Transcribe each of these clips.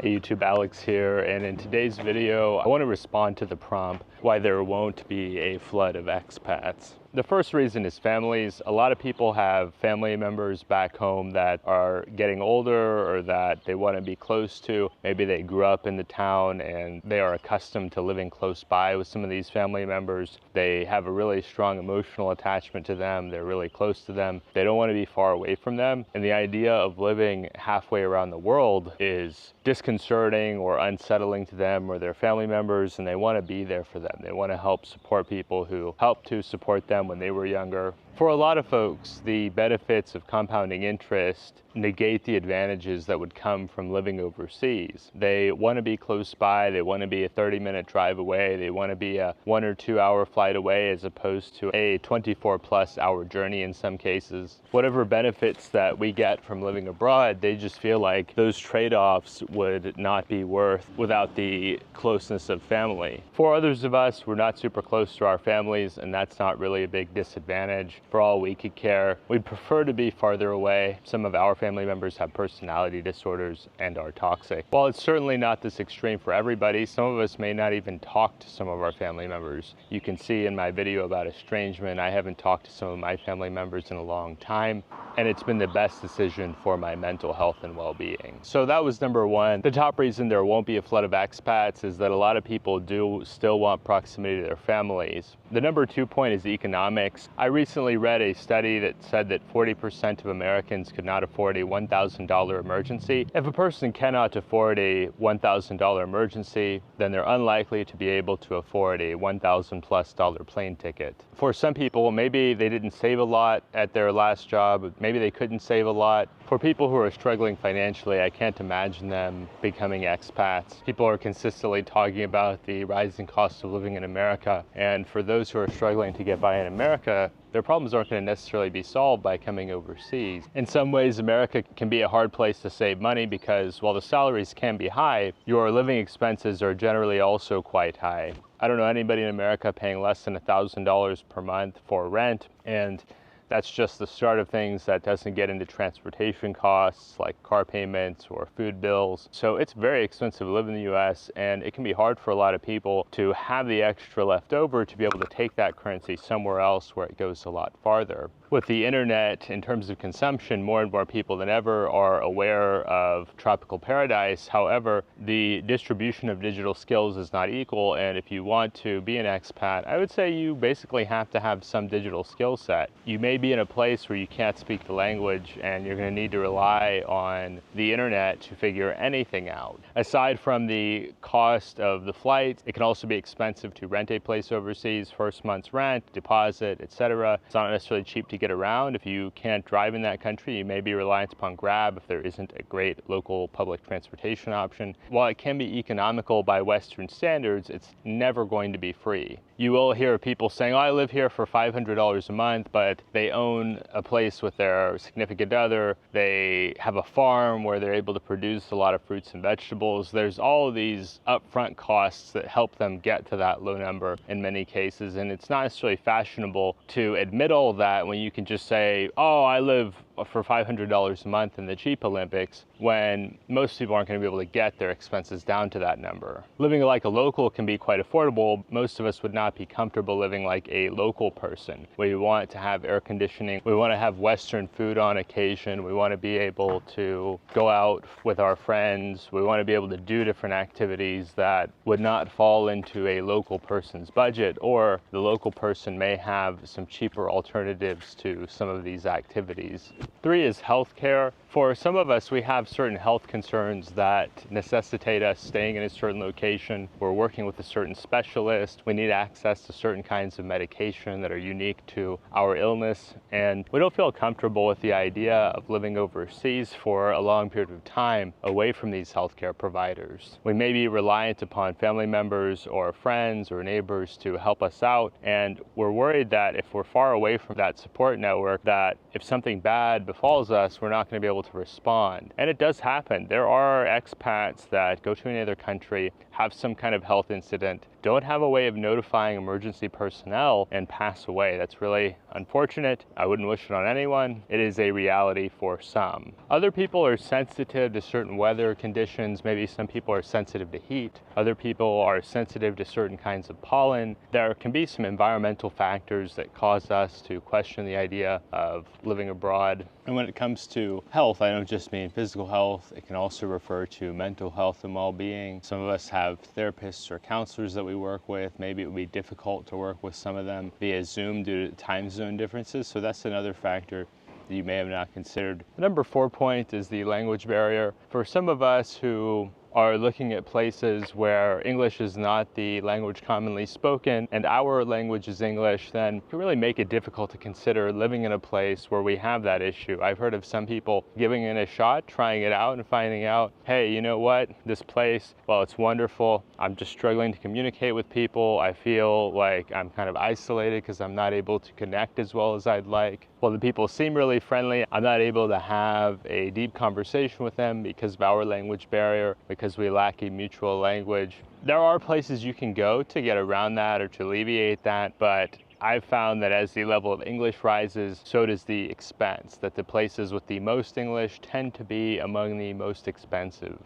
Hey YouTube, Alex here, and in today's video I want to respond to the prompt why there won't be a flood of expats. The first reason is families. A lot of people have family members back home that are getting older or that they want to be close to. Maybe they grew up in the town and they are accustomed to living close by with some of these family members. They have a really strong emotional attachment to them. They're really close to them. They don't want to be far away from them. And the idea of living halfway around the world is disconcerting or unsettling to them or their family members, and they want to be there for them. They want to help support people who helped to support them when they were younger. For a lot of folks, the benefits of compounding interest negate the advantages that would come from living overseas. They want to be close by, they want to be a 30-minute drive away, they want to be a 1 or 2 hour flight away as opposed to a 24+ hour journey in some cases. Whatever benefits that we get from living abroad, they just feel like those trade-offs would not be worth without the closeness of family. For others of us, we're not super close to our families, and that's not really a big disadvantage. For all we could care, we'd prefer to be farther away. Some of our family members have personality disorders and are toxic. While it's certainly not this extreme for everybody, some of us may not even talk to some of our family members. You can see in my video about estrangement, I haven't talked to some of my family members in a long time, and it's been the best decision for my mental health and well-being. So that was number one. The top reason there won't be a flood of expats is that a lot of people do still want proximity to their families. The number two point is economics. I recently read a study that said that 40% of Americans could not afford a $1,000 emergency. If a person cannot afford a $1,000 emergency, then they're unlikely to be able to afford a $1,000+ plane ticket. For some people, maybe they didn't save a lot at their last job, maybe they couldn't save a lot. For people who are struggling financially, I can't imagine them becoming expats. People are consistently talking about the rising cost of living in America, and for those who are struggling to get by in America, their problems aren't going to necessarily be solved by coming overseas. In some ways, America can be a hard place to save money because while the salaries can be high, your living expenses are generally also quite high. I don't know anybody in America paying less than $1,000 per month for rent, and that's just the start of things. That doesn't get into transportation costs like car payments or food bills. So it's very expensive to live in the US, and it can be hard for a lot of people to have the extra left over to be able to take that currency somewhere else where it goes a lot farther. With the internet, in terms of consumption, more and more people than ever are aware of tropical paradise. However, the distribution of digital skills is not equal, and if you want to be an expat, I would say you basically have to have some digital skill set. You may be in a place where you can't speak the language and you're going to need to rely on the internet to figure anything out. Aside from the cost of the flight, it can also be expensive to rent a place overseas, first month's rent, deposit, etc. It's not necessarily cheap to get around. If you can't drive in that country, you may be reliant upon Grab if there isn't a great local public transportation option. While it can be economical by Western standards, it's never going to be free. You will hear people saying, oh, I live here for $500 a month, but they own a place with their significant other. They have a farm where they're able to produce a lot of fruits and vegetables. There's all of these upfront costs that help them get to that low number in many cases, and it's not necessarily fashionable to admit all that when you can just say, oh, I live for $500 a month in the cheap Olympics, when most people aren't going to be able to get their expenses down to that number. Living like a local can be quite affordable. Most of us would not be comfortable living like a local person. We want to have air conditioning. We want to have Western food on occasion. We want to be able to go out with our friends. We want to be able to do different activities that would not fall into a local person's budget, or the local person may have some cheaper alternatives to some of these activities. 3 is healthcare. For some of us, we have certain health concerns that necessitate us staying in a certain location. We're working with a certain specialist. We need access to certain kinds of medication that are unique to our illness. And we don't feel comfortable with the idea of living overseas for a long period of time away from these healthcare providers. We may be reliant upon family members or friends or neighbors to help us out. And we're worried that if we're far away from that support network, that if something bad befalls us, we're not going to be able to respond. And it does happen. There are expats that go to another country, have some kind of health incident, don't have a way of notifying emergency personnel and pass away. That's really unfortunate. I wouldn't wish it on anyone. It is a reality for some. Other people are sensitive to certain weather conditions. Maybe some people are sensitive to heat. Other people are sensitive to certain kinds of pollen. There can be some environmental factors that cause us to question the idea of living abroad. And when it comes to health, I don't just mean physical health. It can also refer to mental health and well-being. Some of us have therapists or counselors that we work with. Maybe it would be difficult to work with some of them via Zoom due to time zone differences. So that's another factor that you may have not considered. The number 4 point is the language barrier. For some of us who are looking at places where English is not the language commonly spoken and our language is English, then it can really make it difficult to consider living in a place where we have that issue. I've heard of some people giving it a shot, trying it out and finding out, hey, you know what, this place, well, it's wonderful. I'm just struggling to communicate with people. I feel like I'm kind of isolated because I'm not able to connect as well as I'd like. Well, the people seem really friendly. I'm not able to have a deep conversation with them because of our language barrier, because we lack a mutual language. There are places you can go to get around that or to alleviate that, but I've found that as the level of English rises, so does the expense, that the places with the most English tend to be among the most expensive.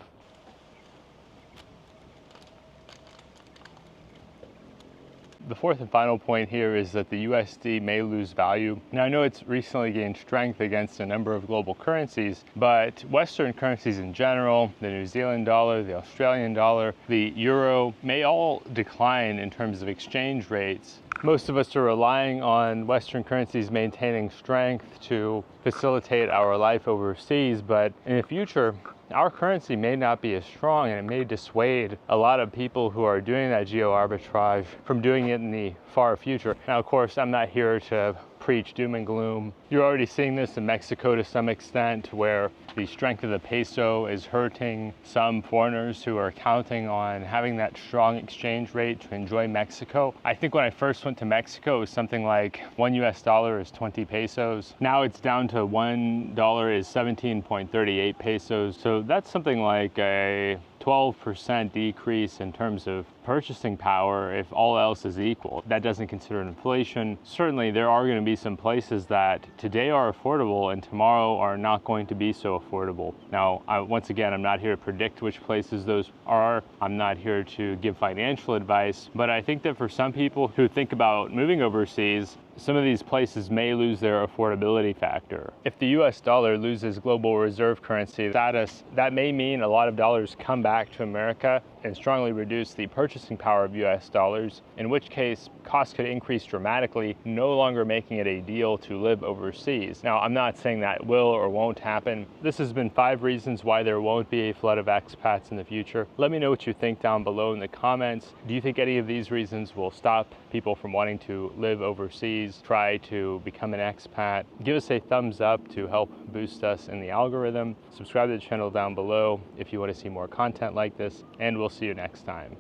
The fourth and final point here is that the USD may lose value. Now, I know it's recently gained strength against a number of global currencies, but Western currencies in general, the New Zealand dollar, the Australian dollar, the euro, may all decline in terms of exchange rates. Most of us are relying on Western currencies maintaining strength to facilitate our life overseas, but in the future, our currency may not be as strong and it may dissuade a lot of people who are doing that geo arbitrage from doing it in the far future. Now, of course, I'm not here to preach doom and gloom. You're already seeing this in Mexico to some extent, where the strength of the peso is hurting some foreigners who are counting on having that strong exchange rate to enjoy Mexico. I think when I first went to Mexico, it was something like $1 is 20 pesos. Now it's down to $1 is 17.38 pesos. So that's something like a 12% decrease in terms of purchasing power if all else is equal. That doesn't consider inflation. Certainly there are going to be some places that today are affordable and tomorrow are not going to be so affordable. Now, once again, I'm not here to predict which places those are. I'm not here to give financial advice, but I think that for some people who think about moving overseas, some of these places may lose their affordability factor. If the US dollar loses global reserve currency status, that may mean a lot of dollars come back to America and strongly reduce the purchasing power of US dollars, in which case costs could increase dramatically, no longer making it a deal to live overseas. Now, I'm not saying that will or won't happen. This has been 5 reasons why there won't be a flood of expats in the future. Let me know what you think down below in the comments. Do you think any of these reasons will stop people from wanting to live overseas, try to become an expat? Give us a thumbs up to help boost us in the algorithm. Subscribe to the channel down below if you want to see more content like this, and we'll see you next time.